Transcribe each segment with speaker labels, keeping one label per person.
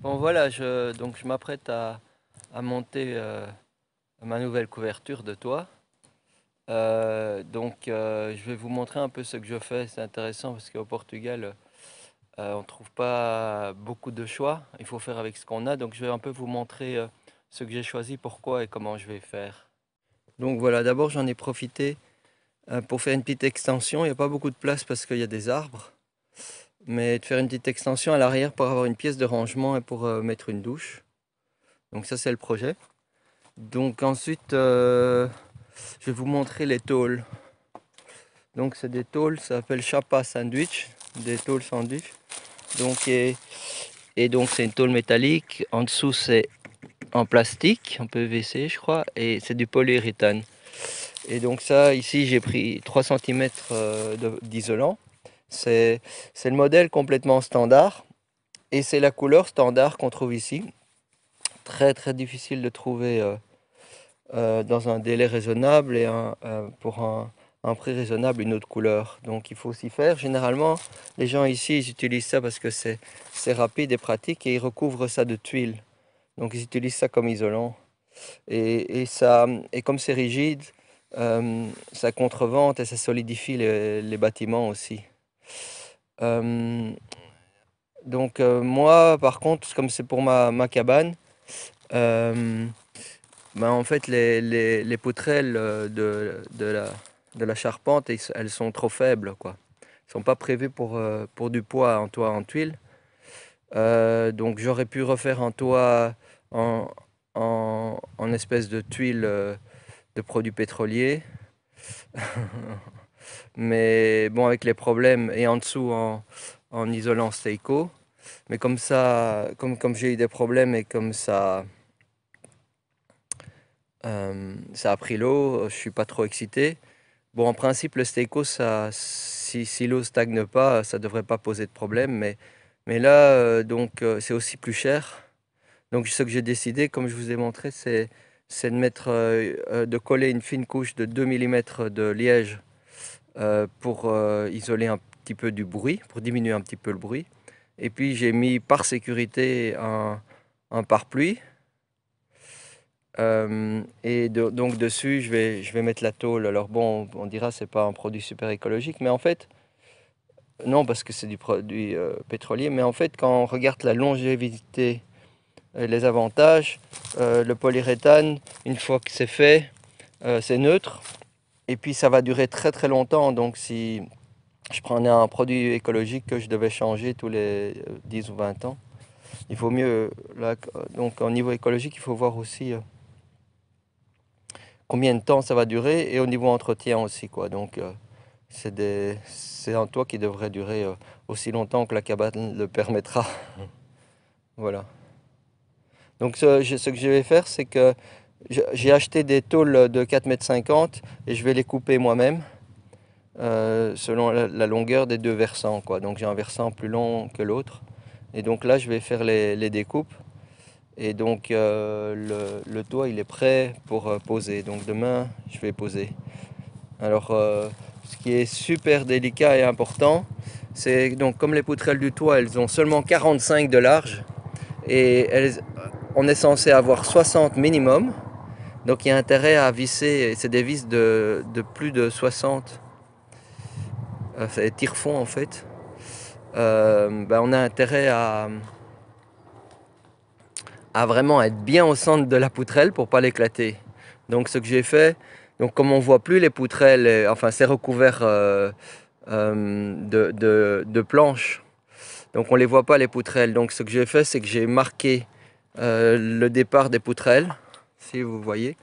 Speaker 1: Bon voilà, donc je m'apprête à monter ma nouvelle couverture de toit. Je vais vous montrer un peu ce que je fais. C'est intéressant parce qu'au Portugal, on ne trouve pas beaucoup de choix. Il faut faire avec ce qu'on a. Donc je vais un peu vous montrer ce que j'ai choisi, pourquoi et comment je vais faire. Donc voilà, d'abord j'en ai profité pour faire une petite extension. Il n'y a pas beaucoup de place parce qu'il y a des arbres. Mais de faire une petite extension à l'arrière pour avoir une pièce de rangement et pour mettre une douche. Donc ça c'est le projet. Donc ensuite, je vais vous montrer les tôles. Donc c'est des tôles, ça s'appelle chapa sandwich, des tôles sandwich. Donc et donc c'est une tôle métallique. En dessous c'est en plastique, en PVC je crois, et c'est du polyuréthane. Et donc ça ici j'ai pris 3 cm d'isolant. C'est le modèle complètement standard et c'est la couleur standard qu'on trouve ici. Très très difficile de trouver dans un délai raisonnable et pour un prix raisonnable une autre couleur. Donc il faut s'y faire. Généralement, les gens ici ils utilisent ça parce que c'est rapide et pratique et ils recouvrent ça de tuiles. Donc ils utilisent ça comme isolant. Et comme c'est rigide, ça contrevente et ça solidifie les bâtiments aussi. Euh, Moi, par contre, comme c'est pour ma cabane, euh, ben, en fait, les poutrelles de la charpente, elles sont trop faibles, quoi. Elles sont pas prévues pour du poids en toit en tuile. Donc j'aurais pu refaire un toit en, en espèce de tuile de produits pétroliers. Mais bon, avec les problèmes, et en dessous en isolant Steico. Mais comme ça, comme j'ai eu des problèmes et comme ça a pris l'eau, je suis pas trop excité. Bon, en principe, le Steico, si l'eau stagne pas, ça devrait pas poser de problème. Mais là, c'est aussi plus cher. Donc, ce que j'ai décidé, comme je vous ai montré, c'est de coller une fine couche de 2 mm de liège pour isoler un petit peu du bruit, pour diminuer un petit peu le bruit. Et puis, j'ai mis par sécurité un pare-pluie. Donc dessus, je vais mettre la tôle. Alors bon, on dira c'est pas un produit super écologique, mais en fait, non, parce que c'est du produit pétrolier. Mais en fait, quand on regarde la longévité et les avantages, le polyuréthane, une fois que c'est fait, c'est neutre. Et puis ça va durer très très longtemps. Donc si je prenais un produit écologique que je devais changer tous les 10 ou 20 ans, il vaut mieux, là, donc au niveau écologique, il faut voir aussi combien de temps ça va durer et au niveau entretien aussi, quoi. Donc, c'est un toit qui devrait durer aussi longtemps que la cabane le permettra. Voilà. Donc, ce que je vais faire, c'est que j'ai acheté des tôles de 4,50 m et je vais les couper moi-même selon la longueur des deux versants, quoi. Donc, j'ai un versant plus long que l'autre. Et donc là, je vais faire les découpes. Et donc, le toit, il est prêt pour poser. Donc, demain, je vais poser. Alors, ce qui est super délicat et important, c'est donc comme les poutrelles du toit, elles ont seulement 45 de large et on est censé avoir 60 minimum. Donc il y a intérêt à visser, c'est des vis de plus de 60, c'est des tire-fonds en fait. On a intérêt à vraiment être bien au centre de la poutrelle pour pas l'éclater. Donc ce que j'ai fait, donc comme on voit plus les poutrelles, enfin c'est recouvert de planches. Donc on ne les voit pas les poutrelles. Donc ce que j'ai fait, c'est que j'ai marqué le départ des poutrelles, si vous voyez.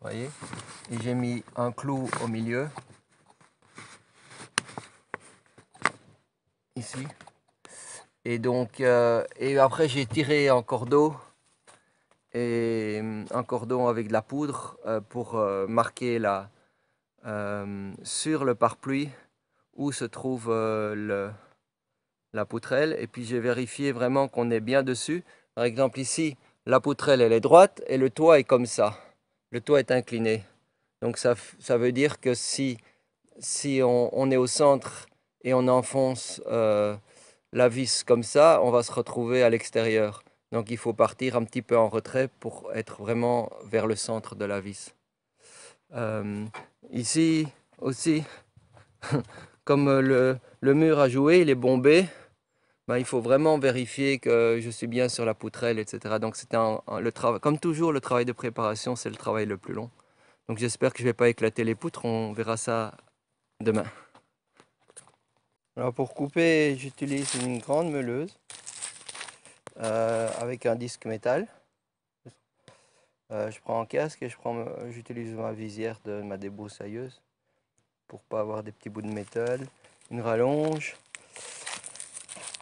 Speaker 1: Voyez. Et j'ai mis un clou au milieu, ici. Et après j'ai tiré un cordeau et un cordon avec de la poudre pour marquer sur le pare-pluie où se trouve la poutrelle. Et puis j'ai vérifié vraiment qu'on est bien dessus. Par exemple ici, la poutrelle elle est droite et le toit est comme ça. Le toit est incliné. Donc ça veut dire que si on est au centre et on enfonce la vis comme ça, on va se retrouver à l'extérieur. Donc il faut partir un petit peu en retrait pour être vraiment vers le centre de la vis. Ici aussi, comme le mur à jouer, il est bombé, ben, il faut vraiment vérifier que je suis bien sur la poutrelle, etc. Donc c'était le travail, comme toujours, le travail de préparation, c'est le travail le plus long. Donc j'espère que je ne vais pas éclater les poutres, on verra ça demain. Alors pour couper, j'utilise une grande meuleuse avec un disque métal. Je prends un casque et j'utilise ma visière de ma débroussailleuse pour pas avoir des petits bouts de métal. Une rallonge.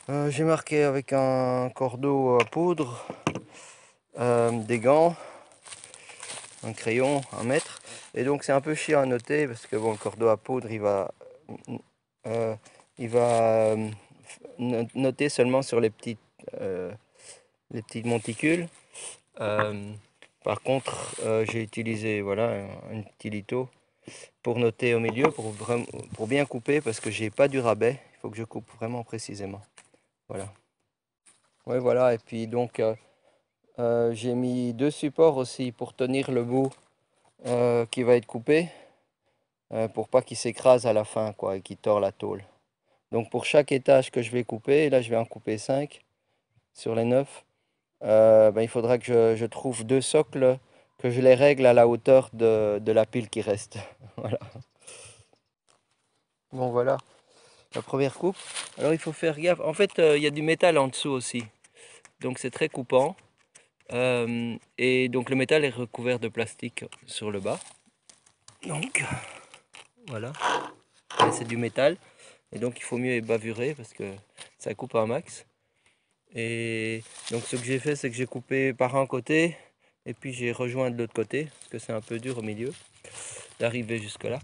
Speaker 1: J'ai marqué avec un cordeau à poudre, des gants, un crayon, un mètre. Et donc c'est un peu chiant à noter parce que bon, le cordeau à poudre euh, il va noter seulement sur les petites monticules. Par contre, j'ai utilisé voilà, un petit litho pour noter au milieu, pour bien couper, parce que j'ai pas du rabais. Il faut que je coupe vraiment précisément. Voilà. Ouais, voilà. Et puis donc, j'ai mis 2 supports aussi pour tenir le bout qui va être coupé, pour pas qu'il s'écrase à la fin, quoi, et qu'il tord la tôle. Donc pour chaque étage que je vais couper, là je vais en couper 5 sur les 9. Ben, il faudra que je trouve 2 socles, que je les règle à la hauteur de la pile qui reste. Voilà. Bon voilà, la première coupe. Alors il faut faire gaffe. En fait, il y a du métal en dessous aussi. Donc c'est très coupant. Et donc le métal est recouvert de plastique sur le bas. Donc voilà, c'est du métal. Et donc il faut mieux bavurer parce que ça coupe un max. Et donc ce que j'ai fait, c'est que j'ai coupé par un côté et puis j'ai rejoint de l'autre côté parce que c'est un peu dur au milieu d'arriver jusque là.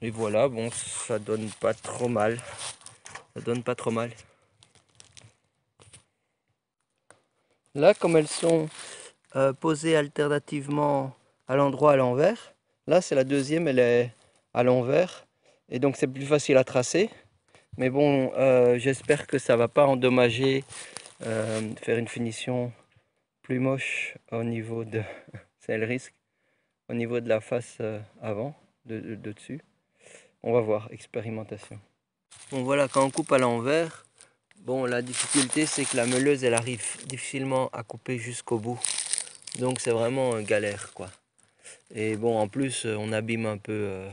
Speaker 1: Et voilà, bon, ça donne pas trop mal. Ça donne pas trop mal. Là, comme elles sont posées alternativement à l'endroit à l'envers, là c'est la deuxième, elle est à l'envers et donc c'est plus facile à tracer. Mais bon, j'espère que ça va pas endommager, faire une finition plus moche au niveau de, c'est le risque, au niveau de la face avant, de dessus. On va voir, expérimentation. Bon voilà, quand on coupe à l'envers, bon la difficulté c'est que la meuleuse elle arrive difficilement à couper jusqu'au bout. Donc c'est vraiment une galère quoi. Et bon en plus on abîme un peu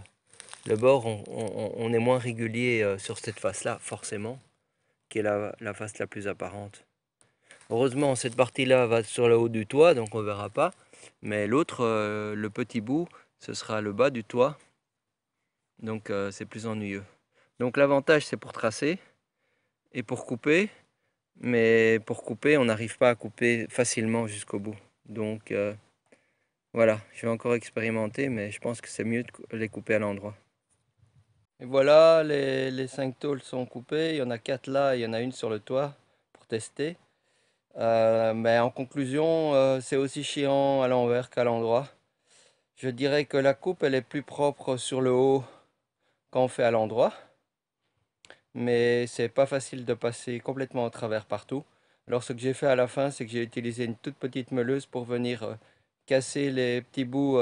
Speaker 1: le bord, on est moins régulier sur cette face là forcément, qui est la face la plus apparente. Heureusement cette partie là va sur le haut du toit donc on verra pas. Mais l'autre, le petit bout, ce sera le bas du toit. Donc c'est plus ennuyeux. Donc l'avantage c'est pour tracer et pour couper. Mais pour couper, on n'arrive pas à couper facilement jusqu'au bout. Donc voilà, je vais encore expérimenter, mais je pense que c'est mieux de les couper à l'endroit. Et voilà, les 5 tôles sont coupées. Il y en a 4 là, il y en a une sur le toit pour tester. Mais en conclusion, c'est aussi chiant à l'envers qu'à l'endroit. Je dirais que la coupe, elle est plus propre sur le haut quand on fait à l'endroit. Mais c'est pas facile de passer complètement au travers partout. Alors ce que j'ai fait à la fin, c'est que j'ai utilisé une toute petite meuleuse pour venir casser les petits bouts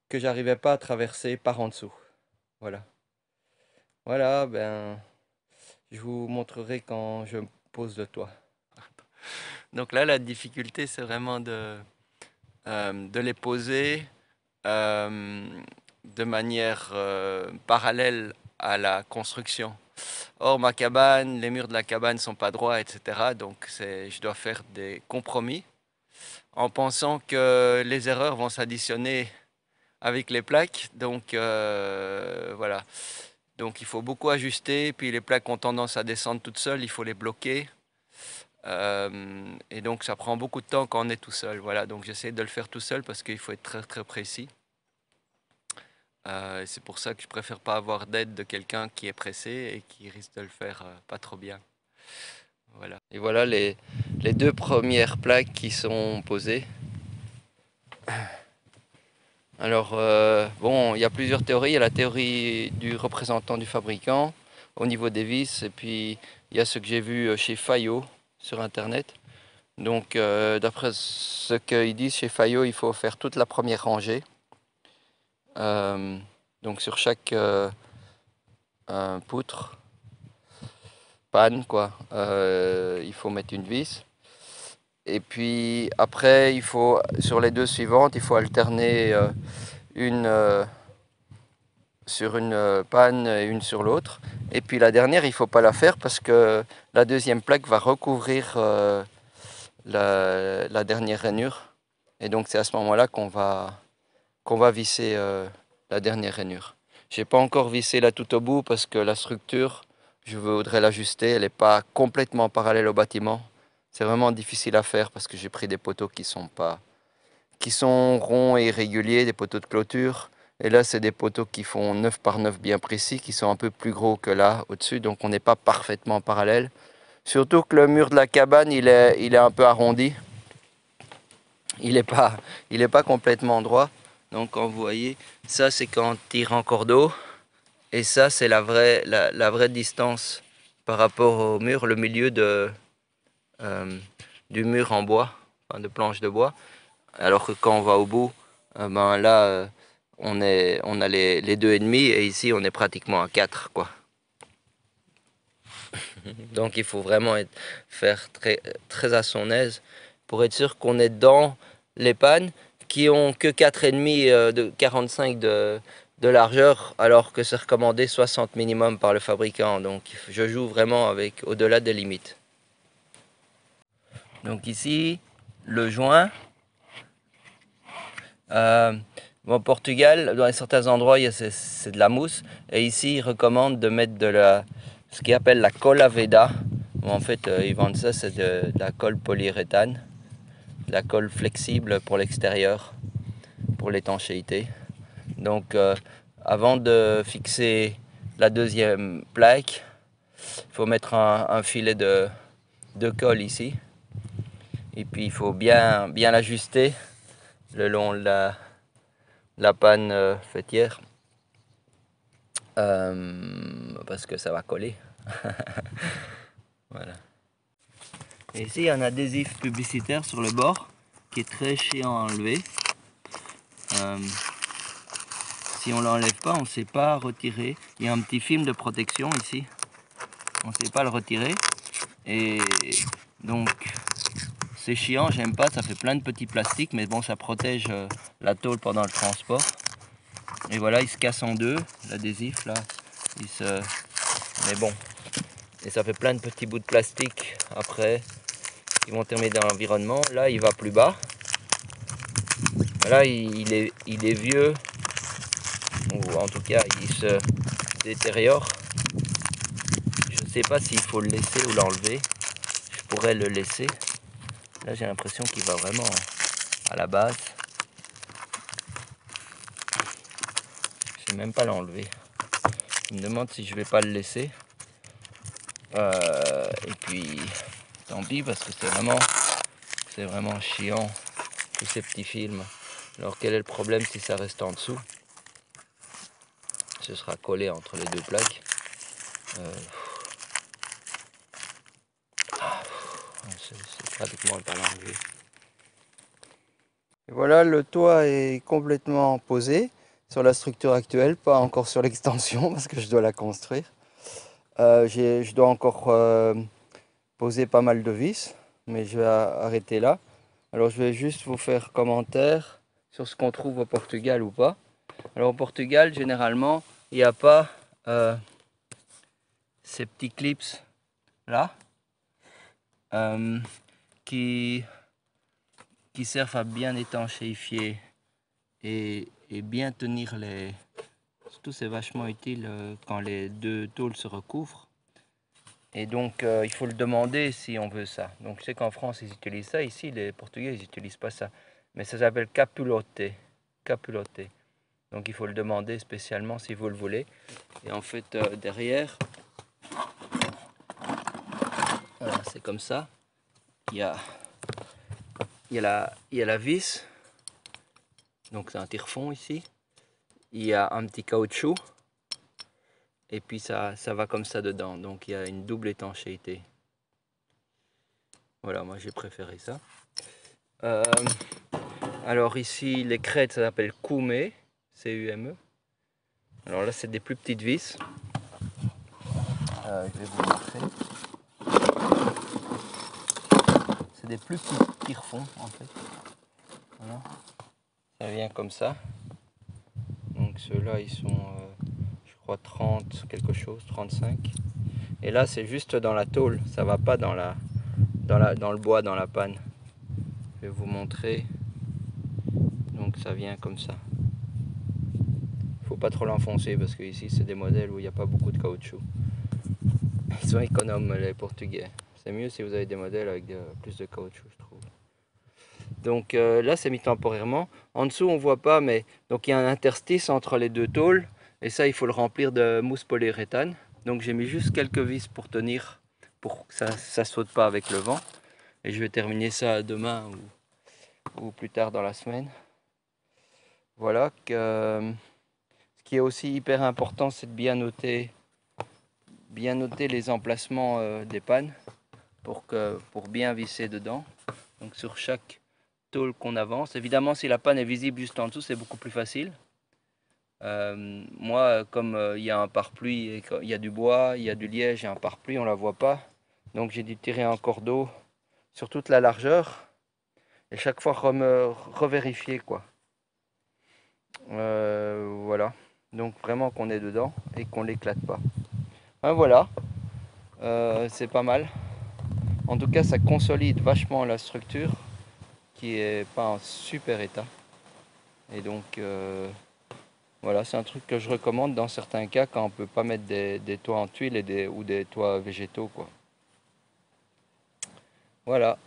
Speaker 1: que j'arrivais pas à traverser par en dessous. Voilà. Voilà, ben je vous montrerai quand je pose le toit. Donc là, la difficulté, c'est vraiment de les poser de manière parallèle à la construction. Or, ma cabane, les murs de la cabane sont pas droits, etc. Donc, je dois faire des compromis en pensant que les erreurs vont s'additionner avec les plaques. Donc, voilà. Donc, il faut beaucoup ajuster. Puis, les plaques ont tendance à descendre toutes seules. Il faut les bloquer. Et donc, ça prend beaucoup de temps quand on est tout seul. Voilà. Donc, j'essaie de le faire tout seul parce qu'il faut être très, très précis. C'est pour ça que je préfère pas avoir d'aide de quelqu'un qui est pressé et qui risque de le faire pas trop bien. Voilà. Et voilà les 2 premières plaques qui sont posées. Alors, bon, il y a plusieurs théories. Il y a la théorie du représentant du fabricant au niveau des vis, et puis il y a ce que j'ai vu chez Fayot sur Internet. Donc, d'après ce qu'ils disent chez Fayot, il faut faire toute la première rangée. Donc, sur chaque poutre, panne, quoi, il faut mettre une vis. Et puis après, il faut, sur les deux suivantes, il faut alterner une sur une panne et une sur l'autre. Et puis la dernière, il ne faut pas la faire parce que la deuxième plaque va recouvrir la dernière rainure. Et donc c'est à ce moment-là qu'on va visser la dernière rainure. J'ai pas encore vissé là tout au bout parce que la structure, je voudrais l'ajuster. Elle n'est pas complètement parallèle au bâtiment. C'est vraiment difficile à faire parce que j'ai pris des poteaux qui sont ronds et irréguliers, des poteaux de clôture. Et là, c'est des poteaux qui font 9 par 9 bien précis, qui sont un peu plus gros que là, au-dessus. Donc, on n'est pas parfaitement parallèle. Surtout que le mur de la cabane, il est un peu arrondi. Il est pas complètement droit. Donc, quand vous voyez, ça, c'est quand on tire en cordeau. Et ça, c'est la vraie distance par rapport au mur, le milieu euh, du mur en bois, enfin, de planches de bois. Alors que quand on va au bout, ben là, on a les deux ennemis et ici on est pratiquement à 4, quoi. Donc il faut vraiment faire très à son aise pour être sûr qu'on est dans les pannes qui ont que 4 ennemis de 45 de largeur alors que c'est recommandé 60 minimum par le fabricant. Donc je joue vraiment avec au-delà des limites. Donc ici, le joint. Euh, Au Portugal, dans certains endroits, c'est de la mousse. Et ici, ils recommandent de mettre ce qu'ils appellent la colle à veda. En fait, ils vendent ça, c'est de la colle polyuréthane, de la colle flexible pour l'extérieur, pour l'étanchéité. Donc, avant de fixer la deuxième plaque, il faut mettre un filet de colle ici. Et puis, il faut bien l'ajuster le long de la panne fêtière. Parce que ça va coller. Voilà. Et ici, il y a un adhésif publicitaire sur le bord qui est très chiant à enlever. Euh, si on ne l'enlève pas, on ne sait pas retirer. Il y a un petit film de protection ici. On ne sait pas le retirer. Et donc, c'est chiant, j'aime pas. Ça fait plein de petits plastiques, mais bon, ça protège la tôle pendant le transport. Et voilà, il se casse en deux, l'adhésif là. Mais bon, et ça fait plein de petits bouts de plastique après qui vont terminer dans l'environnement. Là, il va plus bas. Là, il est vieux, ou en tout cas, il se détériore. Je ne sais pas s'il faut le laisser ou l'enlever. Je pourrais le laisser. Là, j'ai l'impression qu'il va vraiment à la base. Je ne sais même pas l'enlever. Je me demande si je vais pas le laisser. Et puis, tant pis, parce que c'est vraiment chiant, tous ces petits films. Alors, quel est le problème si ça reste en dessous? Ce sera collé entre les deux plaques. C'est pratiquement pas l'enlever. Voilà, le toit est complètement posé sur la structure actuelle, pas encore sur l'extension parce que je dois la construire. Je dois encore poser pas mal de vis, mais je vais arrêter là. Alors je vais juste vous faire commentaire sur ce qu'on trouve au Portugal ou pas. Alors au Portugal, généralement, il n'y a pas ces petits clips là euh, qui, qui servent à bien étanchéifier et bien tenir les... Surtout c'est vachement utile quand les deux tôles se recouvrent. Et donc il faut le demander si on veut ça. Donc je sais qu'en France ils utilisent ça, ici les Portugais ils n'utilisent pas ça. Mais ça s'appelle capulote. Capulote. Donc il faut le demander spécialement si vous le voulez. Et en fait derrière, voilà, c'est comme ça. Il y a la vis Donc c'est un tire-fond ici. Il y a un petit caoutchouc. Et puis ça va comme ça dedans. Donc il y a une double étanchéité. Voilà, moi j'ai préféré ça. Alors ici, les crêtes, ça s'appelle Cume, C-U-M-E. Alors là, c'est des plus petites vis. Je vais vous montrer. C'est des plus petits tire-fonds en fait. Voilà. Ça vient comme ça. Donc ceux-là, ils sont, je crois, 30 quelque chose, 35. Et là, c'est juste dans la tôle. Ça va pas dans le bois, dans la panne. Je vais vous montrer. Donc ça vient comme ça. Faut pas trop l'enfoncer parce que ici, c'est des modèles où il n'y a pas beaucoup de caoutchouc. Ils sont économes, les Portugais. C'est mieux si vous avez des modèles avec plus de caoutchouc, je trouve. Donc là, c'est mis temporairement. En dessous, on voit pas, mais donc il y a un interstice entre les deux tôles. Et ça, il faut le remplir de mousse polyuréthane. Donc j'ai mis juste quelques vis pour tenir, pour que ça ne saute pas avec le vent. Et je vais terminer ça demain ou plus tard dans la semaine. Voilà. Ce qui est aussi hyper important, c'est de bien noter les emplacements des pannes pour bien visser dedans. Donc sur chaque tôle qu'on avance. Évidemment, si la panne est visible juste en dessous, c'est beaucoup plus facile. Moi, comme il y a un pare-pluie, il y a du bois, il y a du liège et un pare-pluie, on ne la voit pas. Donc j'ai dû tirer un cordeau sur toute la largeur et chaque fois revérifier quoi. Voilà. Donc vraiment qu'on est dedans et qu'on l'éclate pas. Voilà, c'est pas mal. En tout cas, ça consolide vachement la structure qui est pas en super état. Et donc voilà, c'est un truc que je recommande dans certains cas quand on peut pas mettre des toits en tuiles ou des toits végétaux quoi. Voilà,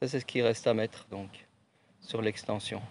Speaker 1: ça c'est ce qui reste à mettre donc sur l'extension.